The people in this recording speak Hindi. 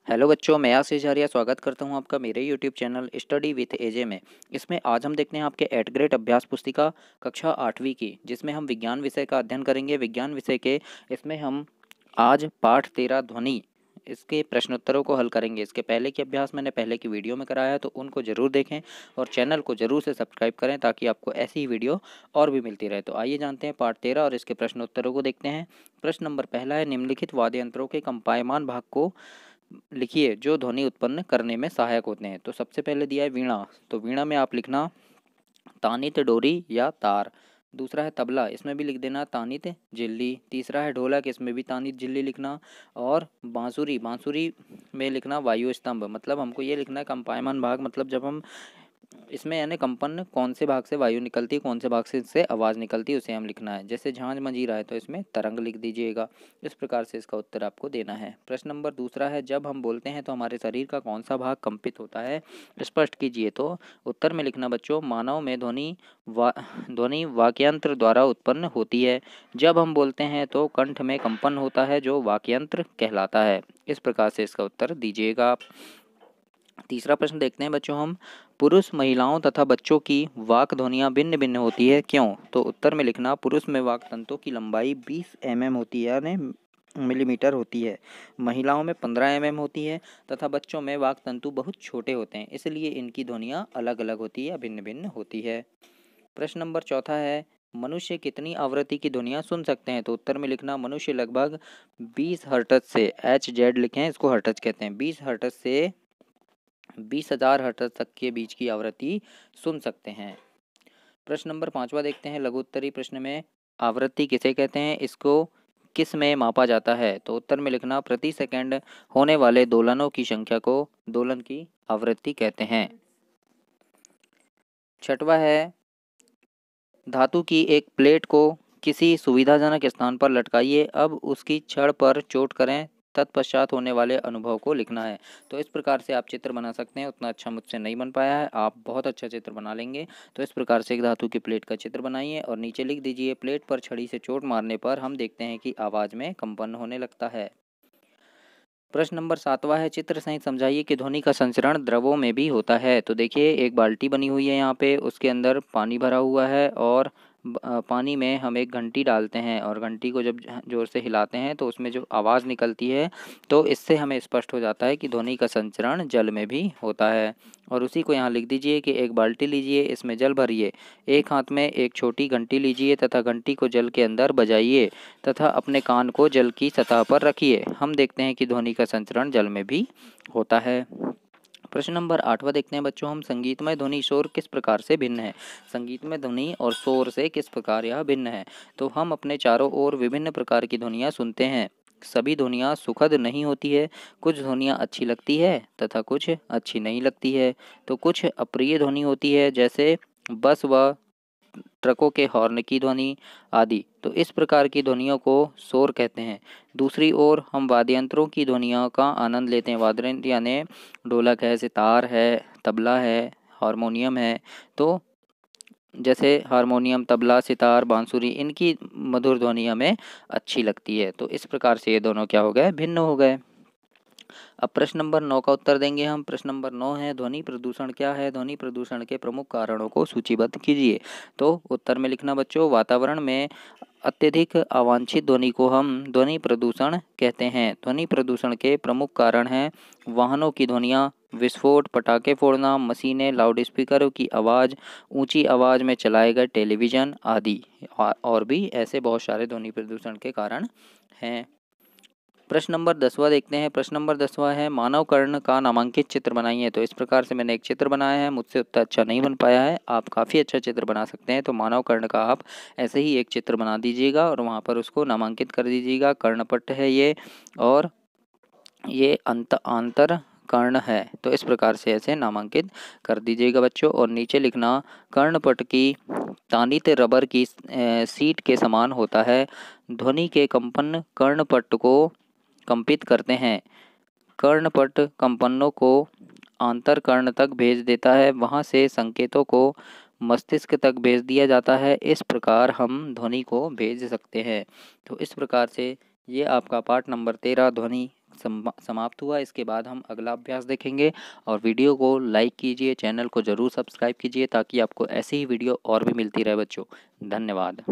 हेलो बच्चों, मैं आशीष आर्या स्वागत करता हूं आपका मेरे यूट्यूब चैनल स्टडी विथ एजे में। इसमें आज हम देखते हैं आपके 8th ग्रेड अभ्यास पुस्तिका कक्षा 8वीं की, जिसमें हम विज्ञान विषय का अध्ययन करेंगे। विज्ञान विषय के इसमें हम आज पाठ 13 ध्वनि इसके प्रश्नोत्तरों को हल करेंगे। इसके पहले की अभ्यास मैंने पहले की वीडियो में कराया है, तो उनको ज़रूर देखें और चैनल को ज़रूर से सब्सक्राइब करें ताकि आपको ऐसी ही वीडियो और भी मिलती रहे। तो आइए जानते हैं पाठ 13 और इसके प्रश्नोत्तरों को देखते हैं। प्रश्न नंबर पहला है, निम्नलिखित वाद्य यंत्रों के कंपायमान भाग को लिखिए जो ध्वनि उत्पन्न करने में सहायक होते हैं। तो सबसे पहले दिया है वीणा, तो वीणा में आप लिखना तानित डोरी या तार। दूसरा है तबला, इसमें भी लिख देना तानित झिल्ली। तीसरा है ढोलक, इसमें भी तानित झिल्ली लिखना। और बांसुरी, बांसुरी में लिखना वायु स्तंभ। मतलब हमको ये लिखना है कंपायमान भाग, मतलब जब हम इसमें यानी कंपन कौन से भाग से वायु निकलती है, कौन से भाग से इससे आवाज़ निकलती है, उसे हम लिखना है। जैसे झांझ मंजीरा है तो इसमें तरंग लिख दीजिएगा। इस प्रकार से इसका उत्तर आपको देना है। प्रश्न नंबर दूसरा है, जब हम बोलते हैं तो हमारे शरीर का कौन सा भाग कंपित होता है, स्पष्ट कीजिए। तो उत्तर में लिखना बच्चों, मानव में ध्वनि वाक्यंत्र द्वारा उत्पन्न होती है। जब हम बोलते हैं तो कंठ में कंपन होता है जो वाक्यंत्र कहलाता है। इस प्रकार से इसका उत्तर दीजिएगा आप। तीसरा प्रश्न देखते हैं बच्चों हम, पुरुष महिलाओं तथा बच्चों की वाक ध्वनियाँ भिन्न भिन्न होती है, क्यों। तो उत्तर में लिखना, पुरुष में वाक तंतुओं की लंबाई 20 mm होती है यानी मिलीमीटर होती है, महिलाओं में 15 mm होती है तथा बच्चों में वाक तंतु बहुत छोटे होते हैं, इसलिए इनकी ध्वनियाँ अलग अलग होती है, भिन्न भिन्न होती है। प्रश्न नंबर चौथा है, मनुष्य कितनी आवृत्ति की ध्वनियाँ सुन सकते हैं। तो उत्तर में लिखना, मनुष्य लगभग 20 हर्ट्ज से, HZ लिखें, इसको हर्ट्ज कहते हैं, 20 हर्ट्ज से 20,000 हर्ट्ज तक के बीच की आवृत्ति सुन सकते हैं। प्रश्न नंबर 5वां देखते हैं, लघु उत्तरी प्रश्न में आवृत्ति किसे कहते हैं, इसको किस में मापा जाता है। तो उत्तर में लिखना, प्रति सेकंड होने वाले दोलनों की संख्या को दोलन की आवृत्ति कहते हैं। छठवां है, धातु की एक प्लेट को किसी सुविधाजनक स्थान पर लटकाइए, अब उसकी छड़ पर चोट करें, तत्पश्चात होने वाले अनुभव को लिखना है। तो इस प्रकार से आप चित्र बना सकते हैं। उतना अच्छा मुझसे नहीं बन पाया है, आप बहुत अच्छा चित्र बना लेंगे। तो इस प्रकार से एक धातु की प्लेट का चित्र बनाइए और नीचे लिख दीजिए, प्लेट पर छड़ी से चोट मारने पर हम देखते हैं कि आवाज़ में कंपन होने लगता है। प्रश्न नंबर 7वां है, चित्र सहित समझाइए कि ध्वनि का संचरण द्रवों में भी होता है। तो देखिए, एक बाल्टी बनी हुई है यहाँ पे, उसके अंदर पानी भरा हुआ है और पानी में हम एक घंटी डालते हैं और घंटी को जब जोर से हिलाते हैं तो उसमें जो आवाज़ निकलती है, तो इससे हमें स्पष्ट हो जाता है कि ध्वनि का संचरण जल में भी होता है। और उसी को यहाँ लिख दीजिए कि एक बाल्टी लीजिए, इसमें जल भरिए, एक हाथ में एक छोटी घंटी लीजिए तथा घंटी को जल के अंदर बजाइए तथा अपने कान को जल की सतह पर रखिए। हम देखते हैं कि ध्वनि का संचरण जल में भी होता है। प्रश्न नंबर 8वां देखते हैं बच्चों हम, संगीतमय ध्वनि शोर किस प्रकार से भिन्न है। संगीतमय ध्वनि और शोर से किस प्रकार यह भिन्न है। तो हम अपने चारों ओर विभिन्न प्रकार की ध्वनियाँ सुनते हैं। सभी ध्वनियाँ सुखद नहीं होती है, कुछ ध्वनियाँ अच्छी लगती है तथा कुछ अच्छी नहीं लगती है। तो कुछ अप्रिय ध्वनि होती है, जैसे बस व ट्रकों के हॉर्न की ध्वनि आदि। तो इस प्रकार की ध्वनियों को शोर कहते हैं। दूसरी ओर हम वाद्य यंत्रों की ध्वनियों का आनंद लेते हैं। वाद्य यंत्र यानी ढोलक है, सितार है, तबला है, हारमोनियम है। तो जैसे हारमोनियम, तबला, सितार, बांसुरी, इनकी मधुर ध्वनि हमें अच्छी लगती है। तो इस प्रकार से ये दोनों क्या हो गए, भिन्न हो गए। अब प्रश्न नंबर 9 का उत्तर देंगे हम। प्रश्न नंबर 9 है, ध्वनि प्रदूषण क्या है। ध्वनि प्रदूषण के प्रमुख कारणों को सूचीबद्ध कीजिए। तो उत्तर में लिखना बच्चों, वातावरण में अत्यधिक अवांछित ध्वनि को हम ध्वनि प्रदूषण कहते हैं। ध्वनि प्रदूषण के प्रमुख कारण हैं वाहनों की ध्वनियाँ, विस्फोट, पटाखे फोड़ना, मशीनें, लाउडस्पीकरों की आवाज़, ऊंची आवाज़ में चलाए गए टेलीविज़न आदि। और भी ऐसे बहुत सारे ध्वनि प्रदूषण के कारण हैं। प्रश्न नंबर 10वां देखते हैं। प्रश्न नंबर 10वां है, मानव कर्ण का नामांकित चित्र बनाइए। तो इस प्रकार से मैंने एक चित्र बनाया है, मुझसे उतना अच्छा नहीं बन पाया है, आप काफ़ी अच्छा चित्र बना सकते हैं। तो मानव कर्ण का आप ऐसे ही एक चित्र बना दीजिएगा और वहाँ पर उसको नामांकित कर दीजिएगा। कर्णपट्ट है ये और ये आंतर कर्ण है। तो इस प्रकार से ऐसे नामांकित कर दीजिएगा बच्चों। और नीचे लिखना, कर्णपट्ट की तानित रबर की सीट के समान होता है। ध्वनि के कंपन कर्णपट्ट को कंपित करते हैं। कर्णपट्ट कंपनों को आंतरकर्ण तक भेज देता है, वहाँ से संकेतों को मस्तिष्क तक भेज दिया जाता है। इस प्रकार हम ध्वनि को भेज सकते हैं। तो इस प्रकार से ये आपका पाठ नंबर 13 ध्वनि समाप्त हुआ। इसके बाद हम अगला अभ्यास देखेंगे और वीडियो को लाइक कीजिए, चैनल को ज़रूर सब्सक्राइब कीजिए ताकि आपको ऐसी ही वीडियो और भी मिलती रहे बच्चों। धन्यवाद।